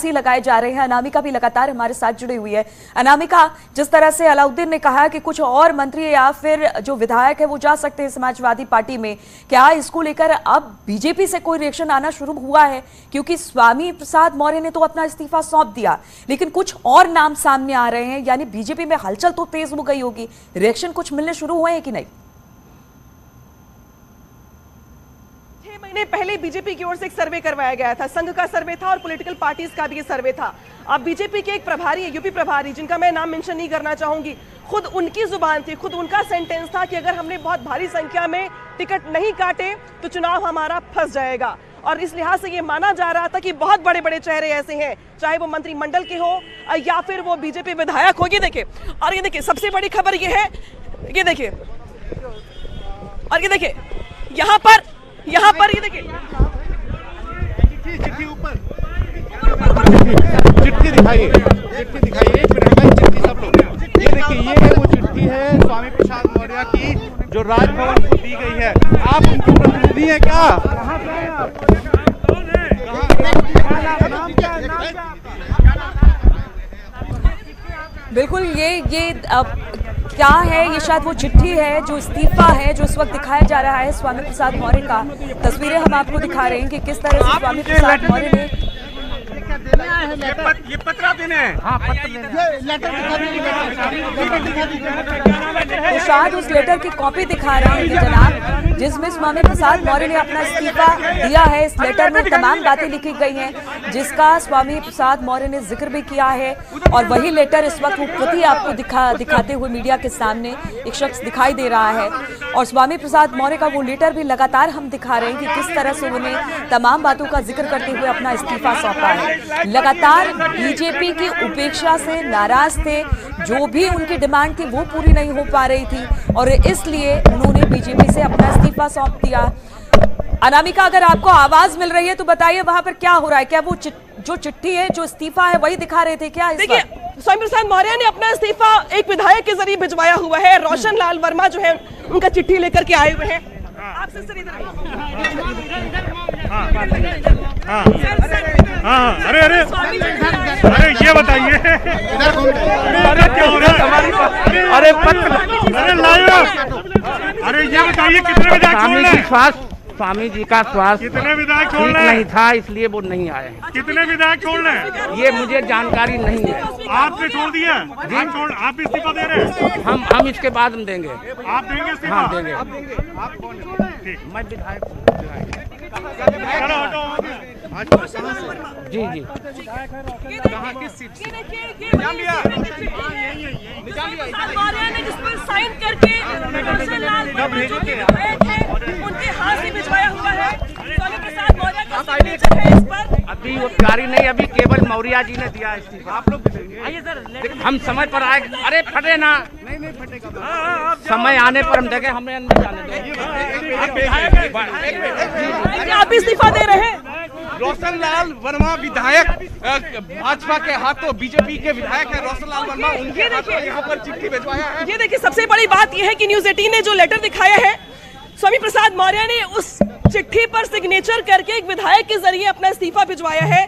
लगाए जा रहे हैं। अनामिका भी लगातार हमारे साथ जुड़ी हुई है। अनामिका, जिस तरह से अलाउद्दीन ने कहा कि कुछ और मंत्री या फिर जो विधायक है वो जा सकते हैं समाजवादी पार्टी में, क्या इसको लेकर अब बीजेपी से कोई रिएक्शन आना शुरू हुआ है? क्योंकि स्वामी प्रसाद मौर्य ने तो अपना इस्तीफा सौंप दिया, लेकिन कुछ और नाम सामने आ रहे हैं, यानी बीजेपी में हलचल तो तेज हो गई होगी। रिएक्शन कुछ मिलने शुरू हुए हैं कि नहीं? महीने पहले बीजेपी की ओर से एक सर्वे करवाया गया था, संघ का सर्वे था और पॉलिटिकल पार्टीज का भी ये सर्वे था। अब बीजेपी के एक प्रभारी है, यूपी प्रभारी, जिनका मैं नाम मेंशन नहीं करना चाहूंगी, खुद उनकी जुबान थी, खुद उनका सेंटेंस था कि अगर हमने बहुत भारी संख्या में टिकट नहीं काटे तो चुनाव हमारा फंस जाएगा। और इस लिहाज से ये माना जा रहा था कि बहुत बड़े बड़े चेहरे ऐसे हैं, चाहे वो मंत्रिमंडल के हो या फिर वो बीजेपी विधायक हो। ये देखिए, और ये देखिए सबसे बड़ी खबर ये है, ये देखिए, और ये देखिए यहाँ पर ये देखिए चिट्ठी ऊपर, चिट्ठी दिखाइए, चिट्ठी दिखाइए, एक मिनट में चिट्ठी सब लोग ये देखिए, ये है वो चिट्ठी है स्वामी प्रसाद मौर्य की जो राजभवन को दी गई है। आप उनके प्रतिनिधि हैं क्या? बिल्कुल, ये क्या है? ये शायद वो चिट्ठी है, जो इस्तीफा है जो इस वक्त दिखाया जा रहा है स्वामी प्रसाद मौर्य का। तस्वीरें हम आपको दिखा रहे हैं कि किस तरह से स्वामी प्रसाद मौर्य ने ये पत्र देने हैं। हाँ, पत्र तो शायद उस लेटर की कॉपी दिखा रहे हैं जनाब, जिसमें स्वामी प्रसाद मौर्य ने अपना इस्तीफा दिया है। इस लेटर में तमाम बातें लिखी गई हैं जिसका स्वामी प्रसाद मौर्य ने जिक्र भी किया है, और वही लेटर इस वक्त वो प्रति आपको दिखाते हुए मीडिया के सामने एक शख्स दिखाई दे रहा है। और स्वामी प्रसाद मौर्य का वो लेटर भी लगातार हम दिखा रहे हैं कि किस तरह से उन्होंने तमाम बातों का जिक्र करते हुए अपना इस्तीफा सौंपा है। लगातार बीजेपी की उपेक्षा से नाराज थे, जो भी उनकी डिमांड थी वो पूरी नहीं हो पा रही थी और इसलिए उन्होंने बीजेपी से अपना इस्तीफा सौंप दिया। अनामिका, अगर आपको आवाज मिल रही है तो बताइए वहां पर क्या हो रहा है? क्या वो जो चिट्ठी है, जो इस्तीफा है, वही दिखा रहे थे क्या? देखिए, स्वामी प्रसाद मौर्य ने अपना इस्तीफा एक विधायक के जरिए भिजवाया हुआ है। रोशन लाल वर्मा जो है उनका चिट्ठी लेकर के आए हुए हैं। आपसे सर इधर अरे ये बताइए, अरे क्या हो रहा है? अरे ये बताइए कितने विधायक छोड़ रहे हैं? स्वामी जी का स्वास्थ्य कितने विधायक छोड़ ठीक रहे हैं? नहीं था, इसलिए वो नहीं आए। कितने विधायक छोड़ रहे हैं? ये मुझे जानकारी नहीं है। आपने छोड़ दिया? आप भी इस्तीफा दे रहे हैं? हम इसके बाद हम देंगे। आप देंगे इस्तीफा? हाँ, देंगे। आप कौन छोड़ रहे हैं? मैं विधायक। जी जी। कहाँ, किस सीट से? जिस पर साइन करके रोशन लाल उनके हाथ से भिजवाया हुआ है। स्वामी प्रसाद मौर्य का सिग्नेचर है इस पर। अभी वो जारी नहीं, अभी केवल मौर्य जी ने दिया इस्तीफा। आप लोग आइए सर, हम समय पर आए। अरे फटे ना, नहीं फटेगा, समय आने पर हम देंगे, हमें अंदर जाने दो। आप भी इस्तीफा दे रहे हैं? रोशन लाल वर्मा विधायक, भाजपा के हाथों बीजेपी के विधायक है रोशन लाल वर्मा, उनके हाथों यहाँ पर चिट्ठी भिजवाया है। ये देखिए, सबसे बड़ी बात यह है कि न्यूज़ 18 ने जो लेटर दिखाया है, स्वामी प्रसाद मौर्य ने उस चिट्ठी पर सिग्नेचर करके एक विधायक के जरिए अपना इस्तीफा भिजवाया है।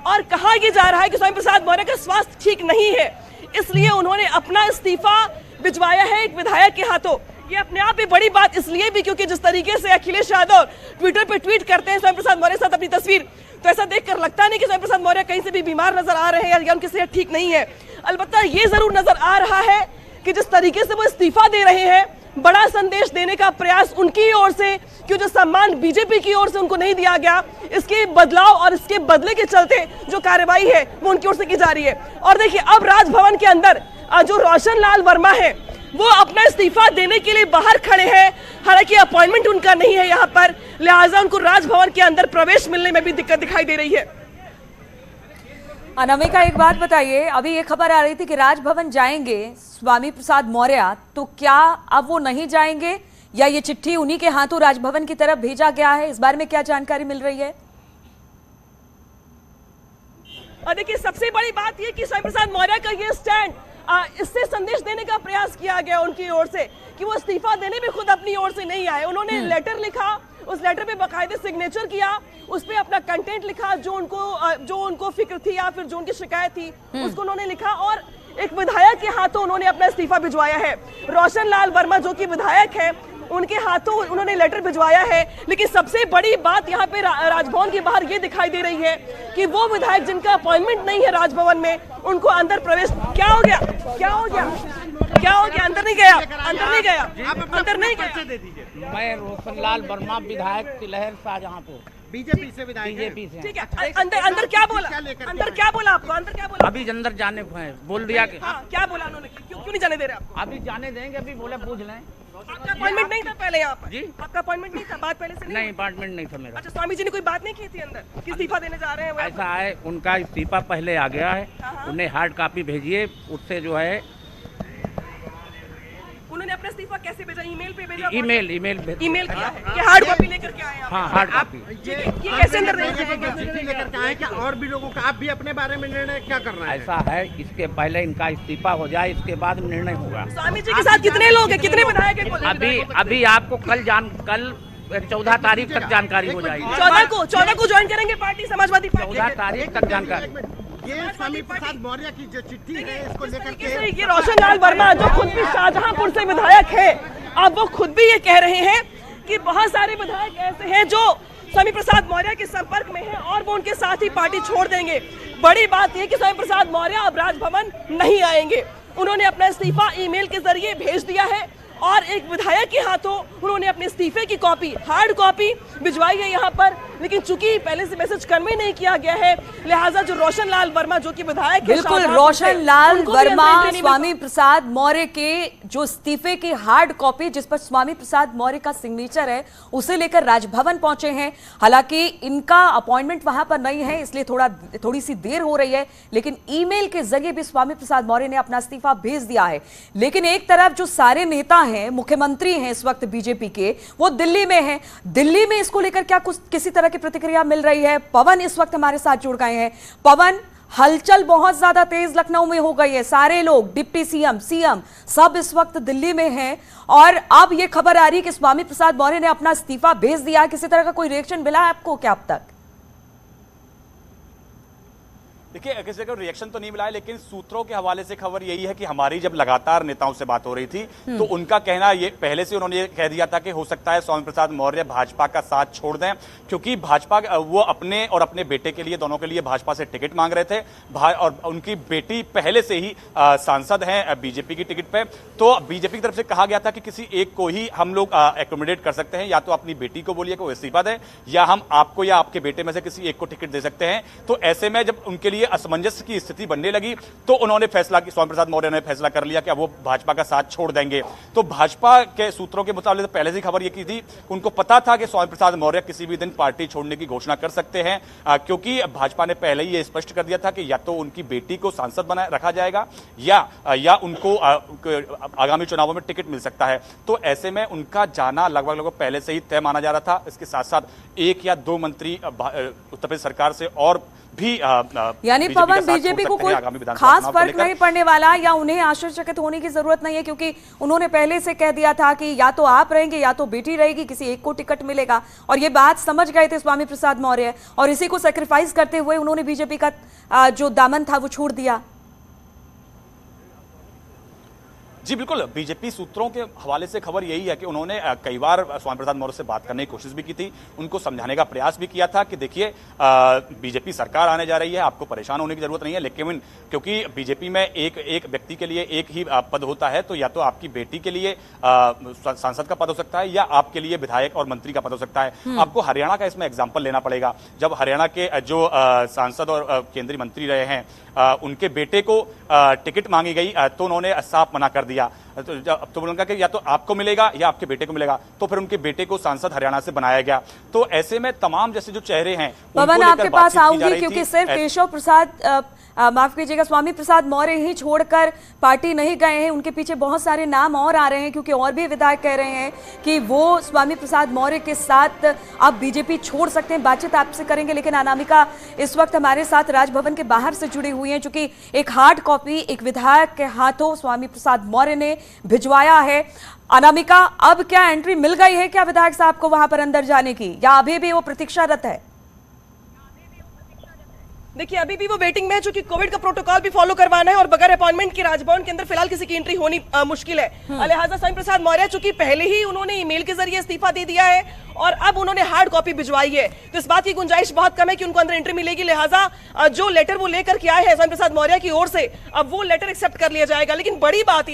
और कहा यह जा रहा है कि स्वामी प्रसाद मौर्य का स्वास्थ्य ठीक नहीं है, इसलिए उन्होंने अपना इस्तीफा भिजवाया है एक विधायक के हाथों। ये अपने आप में बड़ी बात इसलिए भी क्योंकि जिस तरीके से अखिलेश यादव ट्विटर पे ट्वीट करते हैं स्वामी प्रसाद मौर्य के साथ अपनी तस्वीर, तो ऐसा देखकर लगता नहीं कि स्वामी प्रसाद मौर्य कहीं से भी बीमार नजर आ रहे हैं या उनकी सेहत ठीक नहीं है। अलबत्ता ये जरूर नजर आ रहा है कि जिस तरीके से वो इस्तीफा दे रहे हैं, बड़ा संदेश देने का प्रयास उनकी ओर से, कि जो सम्मान बीजेपी की ओर से उनको नहीं दिया गया, इसके बदलाव और इसके बदले के चलते जो कार्रवाई है वो उनकी ओर से की जा रही है। और देखिए, अब राजभवन के अंदर जो रोशन लाल वर्मा है वो अपना इस्तीफा देने के लिए बाहर खड़े हैं। हालांकि अपॉइंटमेंट उनका नहीं है यहाँ पर, लिहाजा उनको राजभवन के अंदर प्रवेश मिलने में भी दिक्कत दिखाई दे रही है। अनामिका, एक बात बताइए, अभी ये खबर आ रही थी कि राजभवन जाएंगे स्वामी प्रसाद मौर्य, तो क्या अब वो नहीं जाएंगे या ये चिट्ठी उन्हीं के हाथों राजभवन की तरफ भेजा गया है? इस बारे में क्या जानकारी मिल रही है? और देखिए, सबसे बड़ी बात यह कि स्वामी प्रसाद मौर्य का ये स्टैंड, इससे संदेश देने का प्रयास किया गया उनकी ओर से कि वो इस्तीफा देने में खुद अपनी ओर से नहीं आए। उन्होंने लेटर लिखा उस लेटर पे बाकायदे सिग्नेचर किया, उस पे अपना कंटेंट लिखा, जो उनको फिक्र थी या फिर जो उनकी शिकायत थी उसको उन्होंने लिखा, और एक विधायक के हाथों उन्होंने अपना इस्तीफा भिजवाया है। रोशन लाल वर्मा जो कि विधायक है, उनके हाथों उन्होंने लेटर भिजवाया है। लेकिन सबसे बड़ी बात यहाँ पे राजभवन के बाहर ये दिखाई दे रही है कि वो विधायक जिनका अपॉइंटमेंट नहीं है राजभवन में, उनको अंदर प्रवेश क्या हो गया अंदर नहीं गया अंदर नहीं गया। मैं रोशन लाल वर्मा विधायक तिलहर शाहजहांपुर, बीजेपी से विधायक, बीजेपी से। ठीक है, अंदर क्या बोला आपको? अंदर क्या बोला? अभी अंदर जाने को है, बोल दिया कि हाँ, क्या बोला उन्होंने? क्यों नहीं जाने दे रहे आप? अभी जाने देंगे, अभी बोले पूछ लें। आपका अपॉइंटमेंट नहीं था पहले यहाँ पर? जी, आपका अपॉइंटमेंट नहीं था, बात पहले से नहीं अपॉइंटमेंट नहीं था मेरा। अच्छा, स्वामी जी ने कोई बात नहीं की थी अंदर कि इस्तीफा देने जा रहे हैं? ऐसा है, उनका इस्तीफा पहले आ गया है, उन्हें हार्ड कॉपी भेजिए, उससे जो है। उन्होंने अपना इस्तीफा कैसे भेजा? ईमेल पे भेजा? ईमेल किया है कि हार्ड कॉपी लेकर के आए हैं? हाँ, हार्ड कॉपी। ये कैसे अंदर लेकर के आए? क्या और भी लोगों का आप भी अपने बारे में निर्णय क्या करना है? ऐसा है, इसके पहले इनका इस्तीफा हो जाए, इसके बाद निर्णय होगा। स्वामी जी के साथ कितने लोग हैं, कितने विधायक हैं? अभी आपको कल 14 तारीख तक जानकारी हो जाएगी। 14 को ज्वाइन करेंगे पार्टी समाजवादी पार्टी। 14 तारीख तक जानकारी। ये स्वामी प्रसाद मौर्य की जो चिट्ठी है, इसको लेकर के ये रोशन लाल वर्मा जो खुद भी शाहजहांपुर से विधायक है, अब वो खुद भी ये कह रहे हैं कि बहुत सारे विधायक ऐसे हैं जो स्वामी प्रसाद मौर्य के संपर्क में हैं और वो उनके साथ ही पार्टी छोड़ देंगे। बड़ी बात यह कि स्वामी प्रसाद मौर्य अब राजभवन नहीं आएंगे। उन्होंने अपना इस्तीफा ईमेल के जरिए भेज दिया है और एक विधायक के हाथों उन्होंने अपने इस्तीफे की कॉपी, हार्ड कॉपी भिजवाई है यहाँ पर। लेकिन चूंकि पहले से मैसेज कन्वे नहीं किया गया है, लिहाजा जो रोशन लाल वर्मा जो कि विधायक, बिल्कुल रोशन लाल वर्मा स्वामी प्रसाद मौर्य के जो इस्तीफे की हार्ड कॉपी जिस पर स्वामी प्रसाद मौर्य का सिग्नेचर है, उसे लेकर राजभवन पहुंचे हैं। हालांकि इनका अपॉइंटमेंट वहां पर नहीं है, इसलिए थोड़ी सी देर हो रही है, लेकिन ईमेल के जरिए भी स्वामी प्रसाद मौर्य ने अपना इस्तीफा भेज दिया है। लेकिन एक तरफ जो सारे नेता हैं, मुख्यमंत्री हैं इस वक्त बीजेपी के, वो दिल्ली में हैं। दिल्ली में इसको लेकर क्या कुछ किसी तरह की प्रतिक्रिया मिल रही है? पवन इस वक्त हमारे साथ जुड़ गए हैं। पवन, हलचल बहुत ज्यादा तेज लखनऊ में हो गई है, सारे लोग, डिप्टी सीएम, सब इस वक्त दिल्ली में हैं और अब ये खबर आ रही है कि स्वामी प्रसाद मौर्य ने अपना इस्तीफा भेज दिया। किसी तरह का कोई रिएक्शन मिला है आपको क्या अब तक? देखिए, किसी का रिएक्शन तो नहीं मिला है, लेकिन सूत्रों के हवाले से खबर यही है कि हमारी जब लगातार नेताओं से बात हो रही थी तो उनका कहना ये पहले से उन्होंने ये कह दिया था कि हो सकता है स्वामी प्रसाद मौर्य भाजपा का साथ छोड़ दें, क्योंकि भाजपा वो अपने और अपने बेटे के लिए, दोनों के लिए भाजपा से टिकट मांग रहे थे और उनकी बेटी पहले से ही सांसद हैं बीजेपी की टिकट पे। तो बीजेपी की तरफ से कहा गया था कि किसी एक को ही हम लोग एकोमोडेट कर सकते हैं, या तो अपनी बेटी को बोलिए कि वो इस्तीफा दें, या हम आपको या आपके बेटे में से किसी एक को टिकट दे सकते हैं। तो ऐसे में जब उनके लिए असमंजस की स्थिति बनने लगी तो उन्होंने फैसला किया, स्वामी प्रसाद मौर्य ने फैसला कर लिया कि अब वो भाजपा का साथ छोड़ देंगे। तो भाजपा के सूत्रों के मुताबिक पहले से खबर ये की थी, उनको पता था कि स्वामी प्रसाद मौर्य किसी भी दिन पार्टी छोड़ने की घोषणा कर सकते हैं, क्योंकि भाजपा ने पहले ही ये स्पष्ट कर दिया था कि या तो उनकी बेटी को सांसद बनाए रखा जाएगा या उनको आगामी चुनावों में टिकट मिल सकता है। तो ऐसे में उनका जाना लगभग पहले से ही तय माना जा रहा था। इसके साथ साथ 1 या 2 मंत्री उत्तर प्रदेश सरकार से और भी यानी पवन, बीजेपी को कोई खास फर्क नहीं पड़ने वाला, या उन्हें आश्चर्यचकित होने की जरूरत नहीं है, क्योंकि उन्होंने पहले से कह दिया था कि या तो आप रहेंगे या तो बेटी रहेगी, किसी एक को टिकट मिलेगा। और ये बात समझ गए थे स्वामी प्रसाद मौर्य और इसी को सेक्रीफाइस करते हुए उन्होंने बीजेपी का जो दामन था वो छोड़ दिया। जी बिल्कुल, बीजेपी सूत्रों के हवाले से खबर यही है कि उन्होंने कई बार स्वामी प्रसाद मौर्य से बात करने की कोशिश भी की थी, उनको समझाने का प्रयास भी किया था कि देखिए बीजेपी सरकार आने जा रही है, आपको परेशान होने की जरूरत नहीं है, लेकिन क्योंकि बीजेपी में एक व्यक्ति के लिए एक ही पद होता है, तो या तो आपकी बेटी के लिए सांसद का पद हो सकता है या आपके लिए विधायक और मंत्री का पद हो सकता है। आपको हरियाणा का इसमें एग्जाम्पल लेना पड़ेगा। जब हरियाणा के जो सांसद और केंद्रीय मंत्री रहे हैं, उनके बेटे को टिकट मांगी गई तो उन्होंने साफ मना कर दिया। तो बोला कि या तो आपको मिलेगा या आपके बेटे को मिलेगा, तो फिर उनके बेटे को सांसद हरियाणा से बनाया गया। तो ऐसे में तमाम जैसे जो चेहरे हैं, पवन आपके पास आऊंगी, क्योंकि सिर्फ केशव प्रसाद माफ कीजिएगा स्वामी प्रसाद मौर्य ही छोड़कर पार्टी नहीं गए हैं, उनके पीछे बहुत सारे नाम और आ रहे हैं, क्योंकि और भी विधायक कह रहे हैं कि वो स्वामी प्रसाद मौर्य के साथ अब बीजेपी छोड़ सकते हैं। बातचीत आपसे करेंगे, लेकिन अनामिका इस वक्त हमारे साथ राजभवन के बाहर से जुड़ी हुई हैं, चूंकि एक हार्ड कॉपी एक विधायक के हाथों स्वामी प्रसाद मौर्य ने भिजवाया है। अनामिका, अब क्या एंट्री मिल गई है क्या विधायक साहब को वहां पर अंदर जाने की, या अभी भी वो प्रतीक्षारत है? देखिए, अभी भी वो वेटिंग में है, चूंकि कोविड का प्रोटोकॉल भी फॉलो करवाना है और बगैर अपॉइंटमेंट के राजभवन के अंदर फिलहाल किसी की एंट्री होनी मुश्किल है। लिहाजा स्वामी प्रसाद मौर्य चूंकि पहले ही उन्होंने ईमेल के जरिए इस्तीफा दे दिया है और अब उन्होंने हार्ड कॉपी भिजवाई है, तो इस बात की गुंजाइश बहुत कम है कि उनको अंदर एंट्री मिलेगी। लिहाजा जो लेटर वो लेकर के आए हैं स्वामी प्रसाद मौर्य की ओर से, अब वो लेटर एक्सेप्ट कर लिया जाएगा। लेकिन बड़ी बात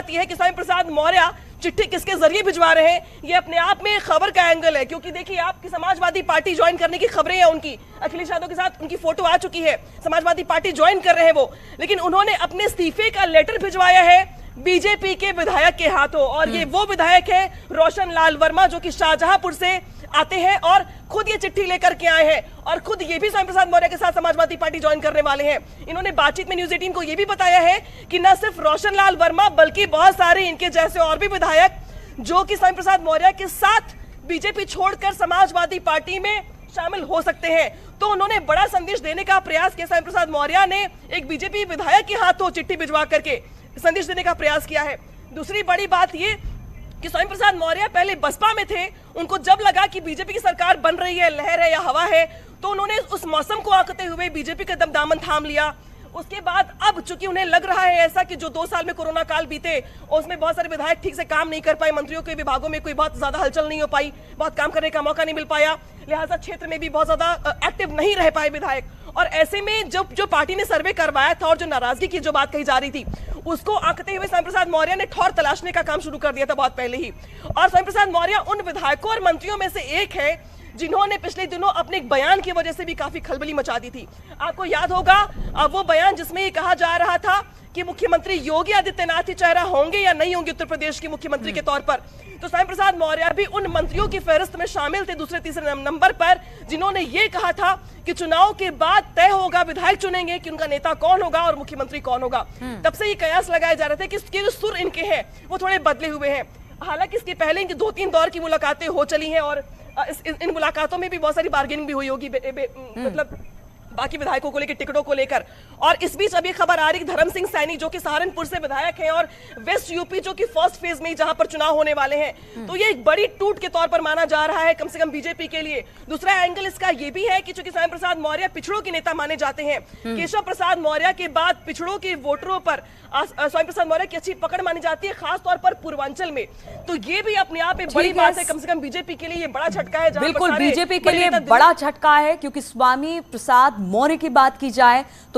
यह है कि स्वामी प्रसाद मौर्य चिट्ठी किसके जरिए भिजवा रहे हैं, ये अपने आप में खबर का एंगल है। क्योंकि देखिए, आपकी समाजवादी पार्टी ज्वाइन करने की खबरें हैं उनकी, अखिलेश यादव के साथ उनकी फोटो आ चुकी है, समाजवादी पार्टी ज्वाइन कर रहे हैं वो, लेकिन उन्होंने अपने इस्तीफे का लेटर भिजवाया है बीजेपी के विधायक के हाथों। और ये वो विधायक है रोशन लाल वर्मा, जो कि शाहजहांपुर से आते हैं और खुद ये चिट्ठी लेकर के आए हैं और खुद ये भी स्वामी प्रसाद मौर्य के साथ समाजवादी पार्टी ज्वाइन करने वाले हैं। इन्होंने बातचीत में न्यूज़ 18 को ये भी बताया है कि न सिर्फ रोशन लाल वर्मा बल्कि बहुत सारे इनके जैसे और भी विधायक जो कि स्वामी प्रसाद मौर्य के साथ बीजेपी छोड़कर समाजवादी पार्टी में शामिल हो सकते हैं। तो उन्होंने बड़ा संदेश देने का प्रयास किया। स्वामी प्रसाद मौर्य ने एक बीजेपी विधायक के हाथों चिट्ठी भिजवा करके संदेश देने का प्रयास किया है। दूसरी बड़ी बात ये कि स्वामी प्रसाद मौर्य पहले बसपा में थे, उनको जब लगा कि बीजेपी की सरकार बन रही है, लहर है या हवा है, तो उन्होंने उस मौसम को आंकते हुए बीजेपी का दामन थाम लिया। उसके बाद अब चूंकि उन्हें लग रहा है ऐसा कि जो 2 साल में कोरोना काल बीते उसमें बहुत सारे विधायक ठीक से काम नहीं कर पाए, मंत्रियों के विभागों में कोई बहुत ज्यादा हलचल नहीं हो पाई, बहुत काम करने का मौका नहीं मिल पाया, लिहाजा क्षेत्र में भी बहुत ज्यादा एक्टिव नहीं रह पाए विधायक। और ऐसे में जो पार्टी ने सर्वे करवाया था और जो नाराजगी की जो बात कही जा रही थी, उसको आंकते हुए स्वामी प्रसाद मौर्य ने ठौर तलाशने का काम शुरू कर दिया था बहुत पहले ही। और स्वामी प्रसाद मौर्य उन विधायकों और मंत्रियों में से एक है जिन्होंने पिछले दिनों अपने एक बयान की वजह से भी काफी खलबली मचा दी थी। आपको याद होगा वो बयान जिसमें ये कहा जा रहा था कि मुख्यमंत्री योगी आदित्यनाथ ही चेहरा होंगे या नहीं होंगे उत्तर प्रदेश के मुख्यमंत्री के तौर पर। तो स्वामी प्रसाद मौर्य भी उन मंत्रियों की फहरिस्त में शामिल थे दूसरे तीसरे नंबर पर, जिन्होंने ये कहा था कि चुनाव के बाद तय होगा, विधायक चुनेंगे कि उनका नेता कौन होगा और मुख्यमंत्री कौन होगा। तब से ये कयास लगाए जा रहे थे कि इसके जो सुर इनके हैं वो थोड़े बदले हुए हैं। हालांकि इसके पहले इनकी 2-3 दौर की मुलाकातें हो चली हैं और इन मुलाकातों में भी बहुत सारी बार्गेनिंग भी हुई होगी, मतलब बाकी विधायकों को लेकर, टिकटों को लेकर। और इस बीच अभी खबर आ रही धर्म सिंह सैनी जो कि सहारनपुर से विधायक हैं और वेस्ट यूपी जो कि फर्स्ट फेज में जहां पर चुनाव होने वाले हैं, तो ये एक बड़ी टूट के तौर पर माना जा रहा है कम से कम बीजेपी के लिए। दूसरा एंगल इसका ये भी है कि चूंकि स्वामी प्रसाद मौर्य पिछड़ों के नेता माने जाते हैं, केशव प्रसाद मौर्य के बाद पिछड़ों के वोटरों पर स्वामी प्रसाद मौर्य की अच्छी पकड़ मानी जाती है, खासतौर पर पूर्वांचल में। तो ये भी अपने आप में बड़ी बात है, कम से कम बीजेपी के लिए ये बड़ा झटका है। बिल्कुल, बीजेपी के लिए बड़ा झटका है, क्योंकि स्वामी प्रसाद मौर्य की बात की जाए तो